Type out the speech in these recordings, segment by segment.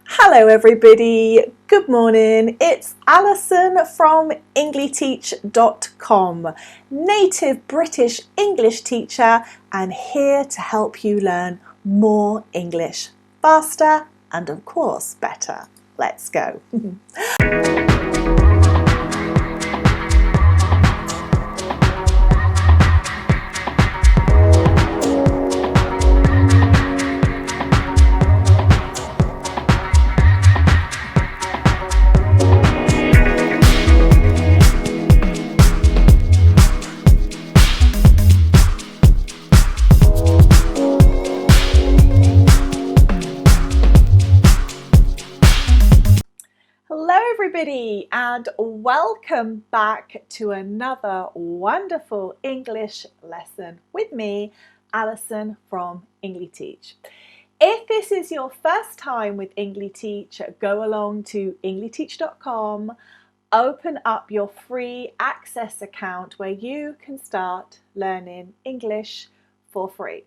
Hello everybody, good morning. It's Alison from Engli-teach.com, native British English teacher and here to help you learn more English faster and of course better. Let's go. Hello everybody and welcome back to another wonderful English lesson with me, Alison from Engli-teach. If this is your first time with Engli-teach, go along to Engli-teach.com, open up your free access account where you can start learning English for free.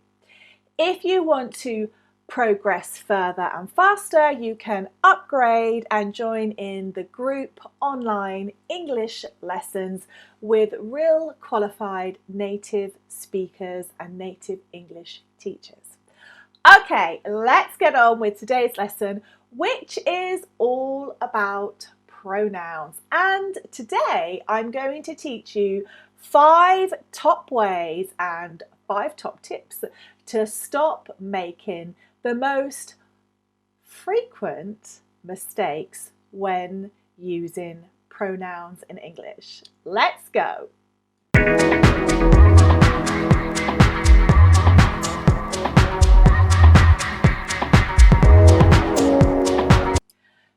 If you want to progress further and faster, you can upgrade and join in the group online English lessons with real qualified native speakers and native English teachers. Okay, let's get on with today's lesson, which is all about pronouns. And today I'm going to teach you 5 top ways and 5 top tips to stop making the most frequent mistakes when using pronouns in English. Let's go.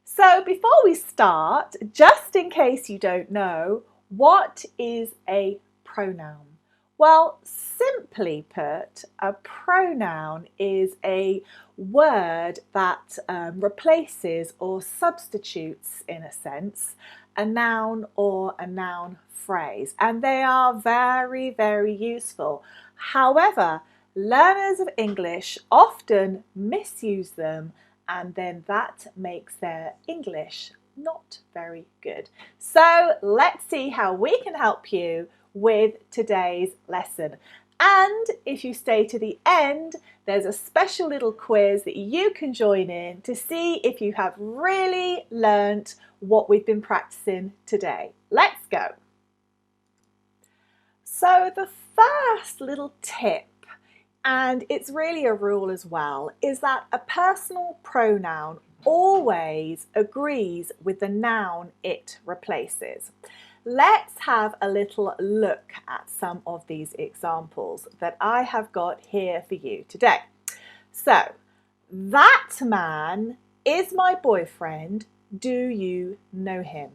So before we start, just in case you don't know, what is a pronoun? Well, simply put, a pronoun is a word that replaces or substitutes, in a sense, a noun or a noun phrase, and they are very, very useful. However, learners of English often misuse them, and then that makes their English not very good. So let's see how we can help you with today's lesson. And if you stay to the end, there's a special little quiz that you can join in to see if you have really learnt what we've been practicing today. Let's go. So the first little tip, and it's really a rule as well, is that a personal pronoun always agrees with the noun it replaces. Let's have a little look at some of these examples that I have got here for you today. So, that man is my boyfriend. Do you know him?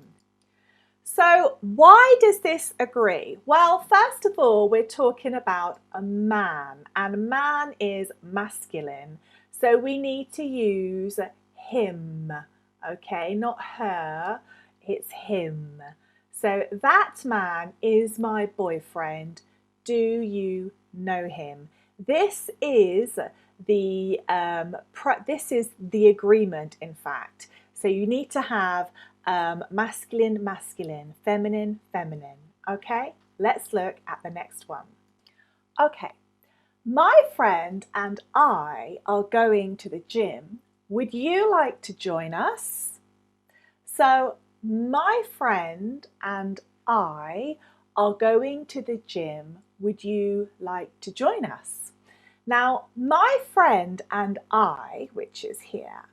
So, why does this agree? Well, first of all, we're talking about a man, and man is masculine. So, we need to use him, okay? Not her, it's him. So that man is my boyfriend. Do you know him? This is the agreement, in fact. So you need to have masculine, masculine, feminine, feminine. Okay, let's look at the next one. Okay, my friend and I are going to the gym. Would you like to join us? So my friend and I are going to the gym. Would you like to join us? Now, my friend and I, which is here,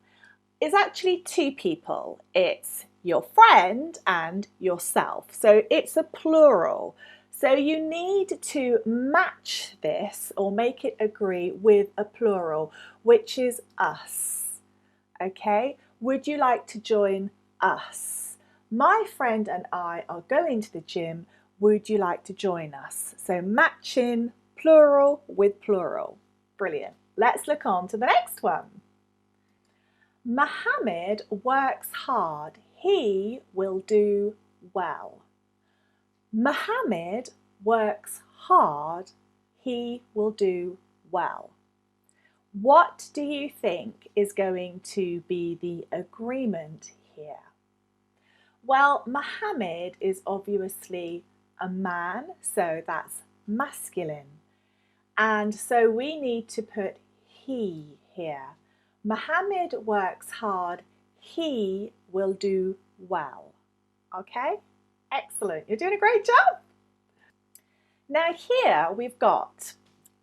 is actually 2 people. It's your friend and yourself. So it's a plural. So you need to match this or make it agree with a plural, which is us. Okay? Would you like to join us? My friend and I are going to the gym. Would you like to join us? So matching plural with plural. Brilliant. Let's look on to the next one. Mohammed works hard. He will do well. Mohammed works hard. He will do well. What do you think is going to be the agreement here? Well, Mohammed is obviously a man, so that's masculine. And so we need to put he here. Mohammed works hard. He will do well. Okay? Excellent. You're doing a great job. Now here we've got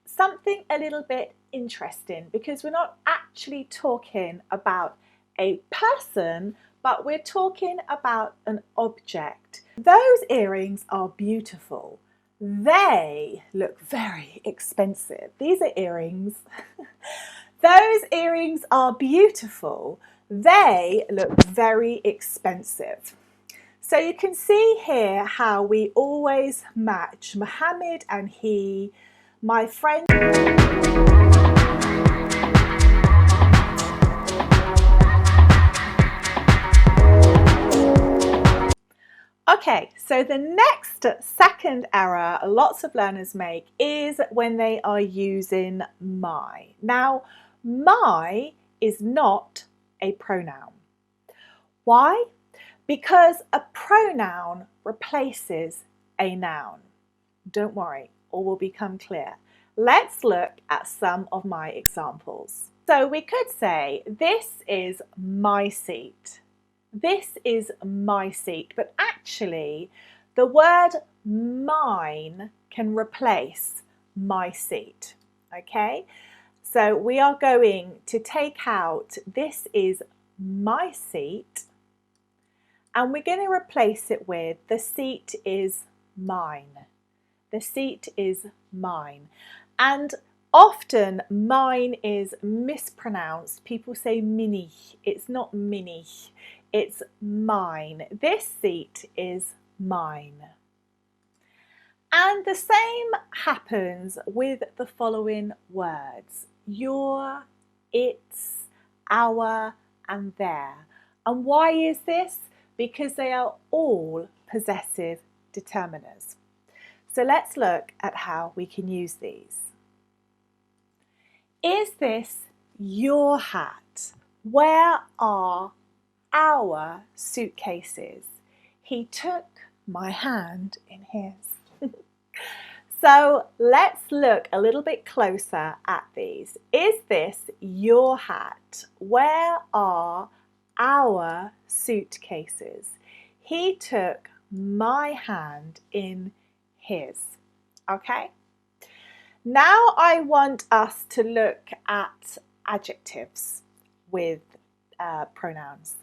something a little bit interesting because we're not actually talking about a person, but we're talking about an object. Those earrings are beautiful. They look very expensive. These are earrings. Those earrings are beautiful. They look very expensive. So you can see here how we always match Mohammed and he, my friend. Okay, so the next second error lots of learners make is when they are using my. Now, my is not a pronoun. Why? Because a pronoun replaces a noun. Don't worry, all will become clear. Let's look at some of my examples. So we could say, this is my seat. This is my seat, but actually the word mine can replace my seat, okay? So we are going to take out this is my seat and we're going to replace it with the seat is mine. The seat is mine. And often mine is mispronounced. People say mini. It's not mini. It's mine. This seat is mine. And the same happens with the following words. Your, its, our, and their. And why is this? Because they are all possessive determiners. So let's look at how we can use these. Is this your hat? Where are our suitcases? He took my hand in his. So let's look a little bit closer at these. Is this your hat? Where are our suitcases? He took my hand in his. Okay? Now I want us to look at adjectives with pronouns.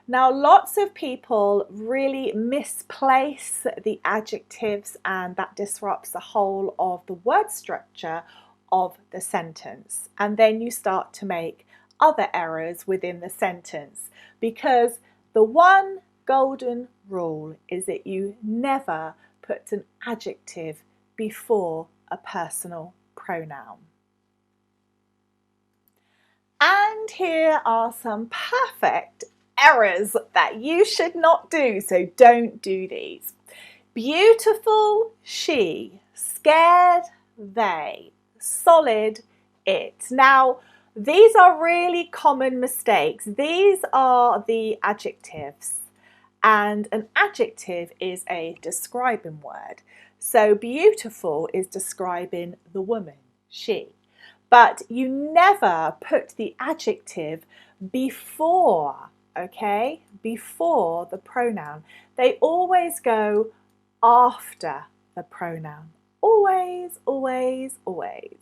Now lots of people really misplace the adjectives and that disrupts the whole of the word structure of the sentence, and then you start to make other errors within the sentence because the one golden rule is that you never put an adjective before a personal pronoun. And here are some perfect errors that you should not do, so don't do these. Beautiful, she. Scared, they. Solid, it. Now, these are really common mistakes. These are the adjectives, and an adjective is a describing word. So beautiful is describing the woman, she. But you never put the adjective before, okay, before the pronoun. They always go after the pronoun. Always, always, always.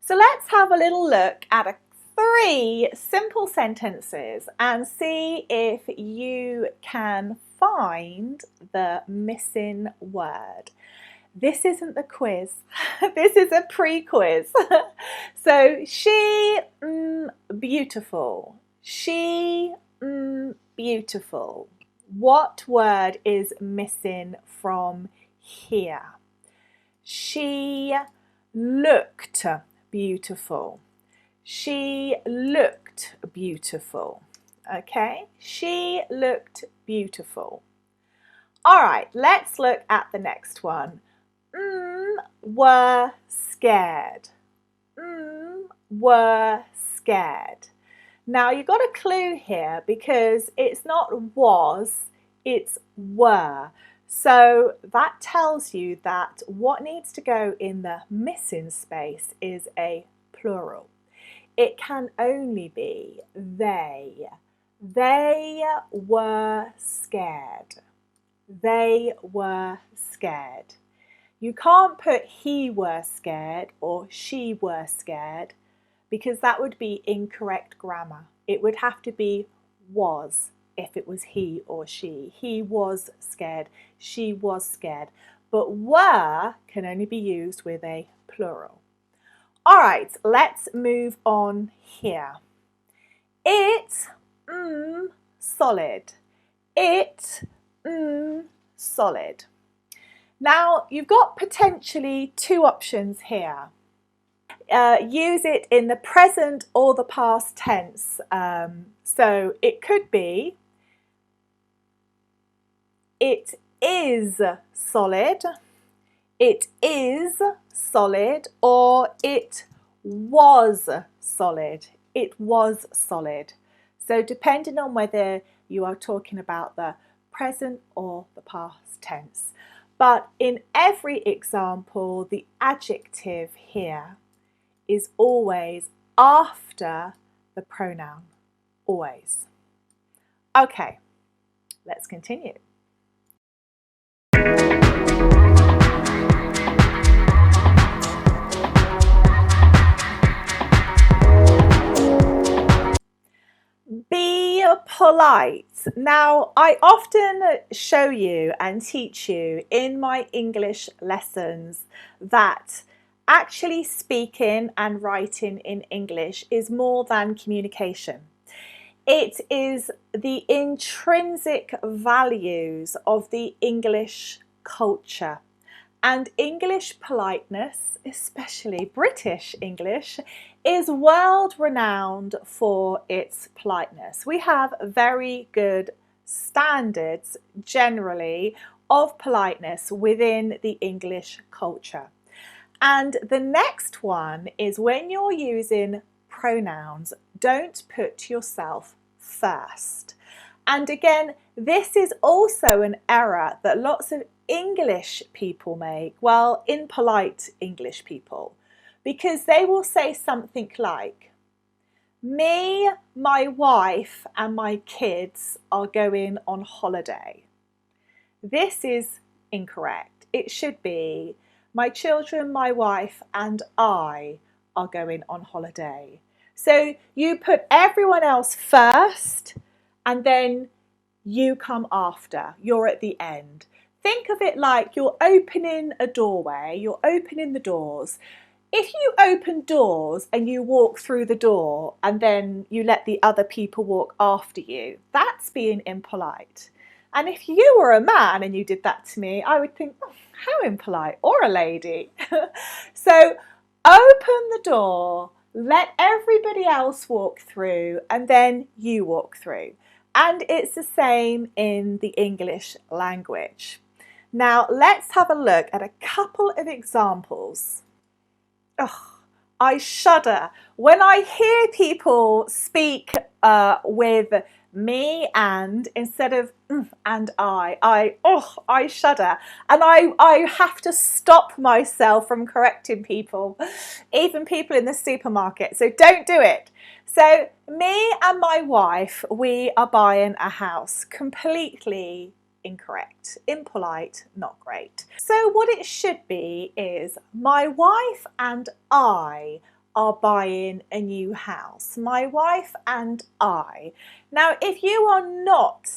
So let's have a little look at 3 simple sentences and see if you can find the missing word. This isn't the quiz, this is a pre-quiz. So she, beautiful. She, beautiful. What word is missing from here? She looked beautiful. She looked beautiful. Okay, she looked beautiful. All right, let's look at the next one. Were scared. were scared. Now you've got a clue here because it's not was, it's were. So that tells you that what needs to go in the missing space is a plural. It can only be they. They were scared. They were scared. You can't put he were scared or she were scared because that would be incorrect grammar. It would have to be was if it was he or she. He was scared, she was scared. But were can only be used with a plural. All right, let's move on here. It, solid. It, solid. Now, you've got potentially two options here. Use it in the present or the past tense. So it could be, it is solid, it is solid, or it was solid. It was solid. So depending on whether you are talking about the present or the past tense. But in every example, the adjective here is always after the pronoun. Always. Okay, let's continue. Be polite. Now, I often show you and teach you in my English lessons that actually speaking and writing in English is more than communication. It is the intrinsic values of the English culture. And English politeness, especially British English, is world renowned for its politeness. We have very good standards generally of politeness within the English culture. And the next one is when you're using pronouns, don't put yourself first. And again, this is also an error that lots of English people make, well, impolite English people, because they will say something like, me, my wife and my kids are going on holiday. This is incorrect. It should be, my children, my wife and I are going on holiday. So you put everyone else first and then you come after. You're at the end. Think of it like you're opening a doorway, you're opening the doors. If you open doors and you walk through the door and then you let the other people walk after you, that's being impolite. And if you were a man and you did that to me, I would think, oh, how impolite, or a lady. So open the door, let everybody else walk through, and then you walk through. And it's the same in the English language. Now let's have a look at a couple of examples. Oh, I shudder when I hear people speak with me and instead of and I shudder, and I have to stop myself from correcting people, even people in the supermarket. So don't do it. So me and my wife, we are buying a house. Completely incorrect, impolite, not great. So what it should be is my wife and I are buying a new house. My wife and I. Now, if you are not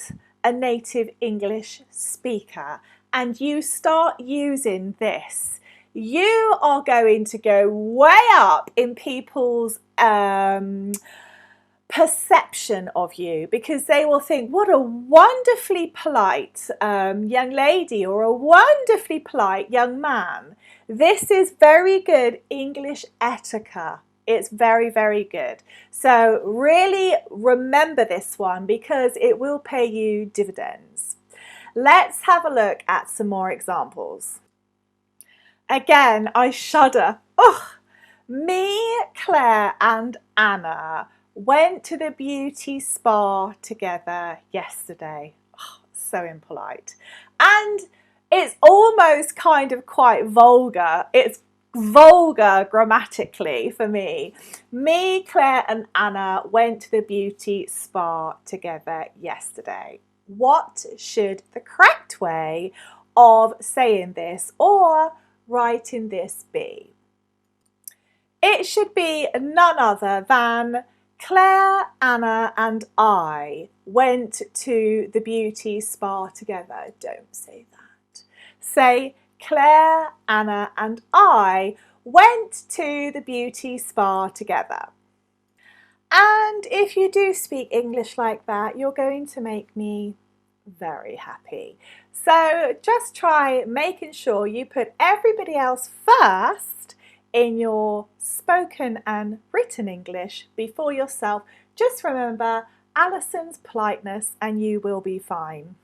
a native English speaker and you start using this, you are going to go way up in people's perception of you, because they will think, what a wonderfully polite young lady or a wonderfully polite young man. This is very good English etiquette. It's very, very good. So really remember this one because it will pay you dividends. Let's have a look at some more examples. Again, I shudder. Oh, Me, Claire and Anna went to the beauty spa together yesterday. Oh, so impolite. And it's almost kind of quite vulgar. It's vulgar grammatically for me. Me, Claire and Anna went to the beauty spa together yesterday. What should the correct way of saying this or writing this be? It should be none other than Claire, Anna and I went to the beauty spa together. Don't say that. Say Claire, Anna and I went to the beauty spa together. And if you do speak English like that, you're going to make me very happy. So just try making sure you put everybody else first in your spoken and written English before yourself. Just remember Alison's politeness and you will be fine.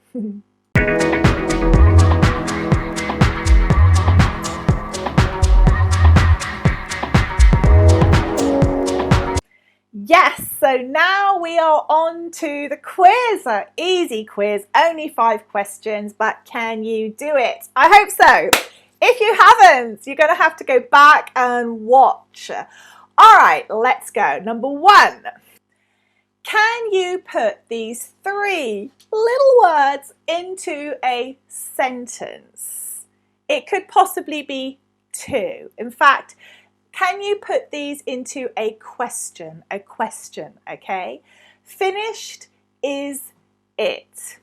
Yes, so now we are on to the quiz, an easy quiz, only 5 questions, but can you do it? I hope so. If you haven't, you're going to have to go back and watch. All right, let's go. Number 1. Can you put these 3 little words into a sentence? It could possibly be 2. In fact, can you put these into a question? A question, okay? Finished is it.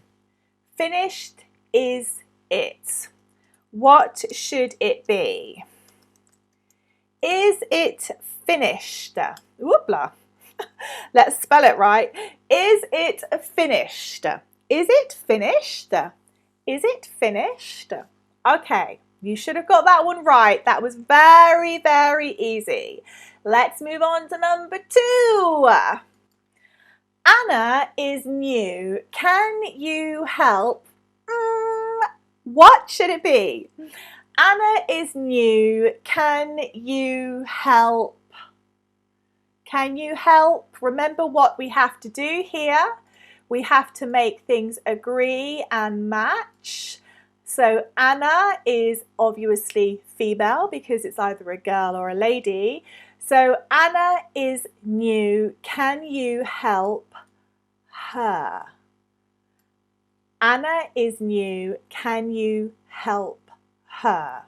Finished is it. What should it be? Is it finished? Whoopla. Let's spell it right. Is it finished? Is it finished? Is it finished? Okay. You should have got that one right. That was very, very easy. Let's move on to number 2. Anna is new. Can you help? What should it be? Anna is new. Can you help? Can you help? Remember what we have to do here. We have to make things agree and match. So Anna is obviously female because it's either a girl or a lady. So Anna is new. Can you help her? Anna is new. Can you help her?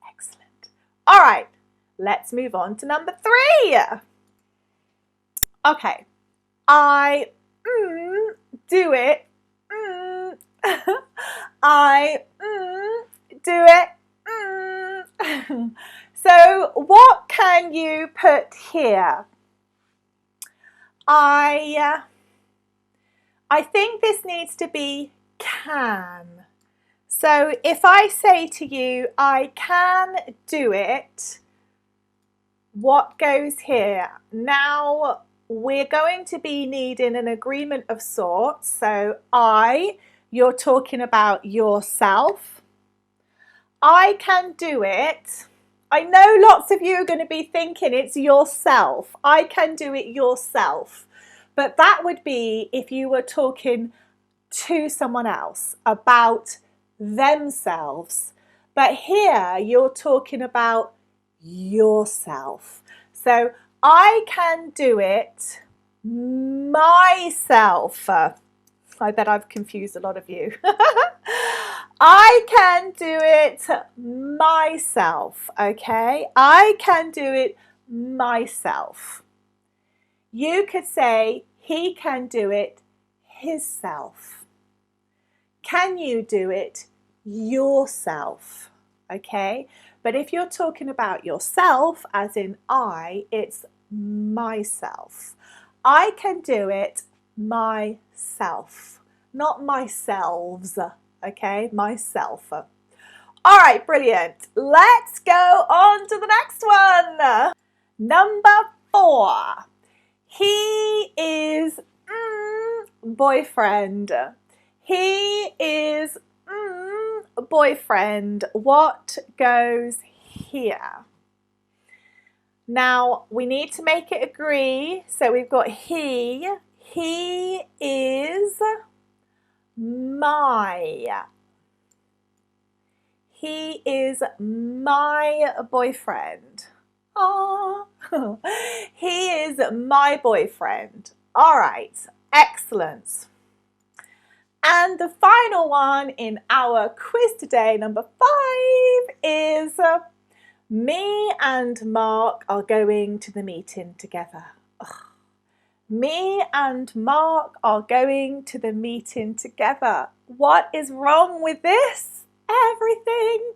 Excellent. All right, let's move on to number 3. Okay, I do it. I do it. So what can you put here? I think this needs to be can. So if I say to you, I can do it, what goes here? Now we're going to be needing an agreement of sorts. So you're talking about yourself. I can do it. I know lots of you are going to be thinking it's yourself. I can do it yourself. But that would be if you were talking to someone else about themselves. But here you're talking about yourself. So I can do it myself. I bet I've confused a lot of you. I can do it myself, okay? I can do it myself. You could say he can do it hisself. Can you do it yourself? Okay? But if you're talking about yourself, as in I, it's myself. I can do it myself, not myselves, okay? Myself. All right, brilliant. Let's go on to the next one. Number 4. He is boyfriend. He is boyfriend. What goes here? Now we need to make it agree. So we've got he. He is my. He is my boyfriend. Ah, he is my boyfriend. All right, excellent. And the final one in our quiz today, number 5, is me and Mark are going to the meeting together. Ugh. Me and Mark are going to the meeting together. What is wrong with this? Everything.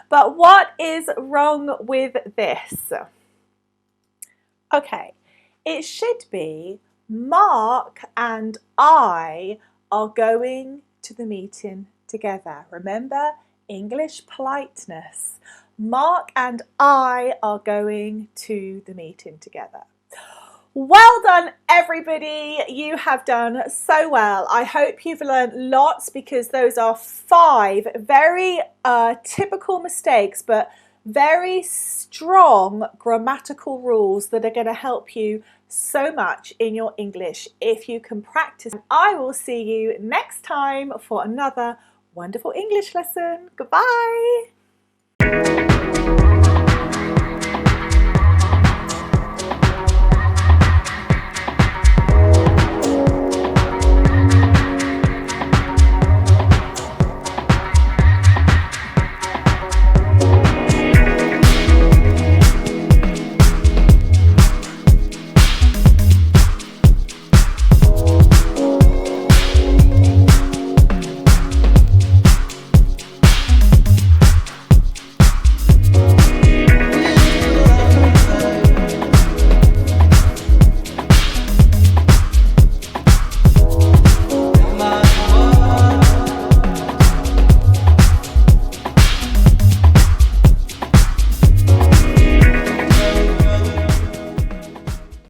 But what is wrong with this? Okay, it should be Mark and I are going to the meeting together. Remember, English politeness. Mark and I are going to the meeting together. Well done, everybody. You have done so well. I hope you've learned lots, because those are 5 very typical mistakes, but very strong grammatical rules that are going to help you so much in your English if you can practice. I will see you next time for another wonderful English lesson. Goodbye.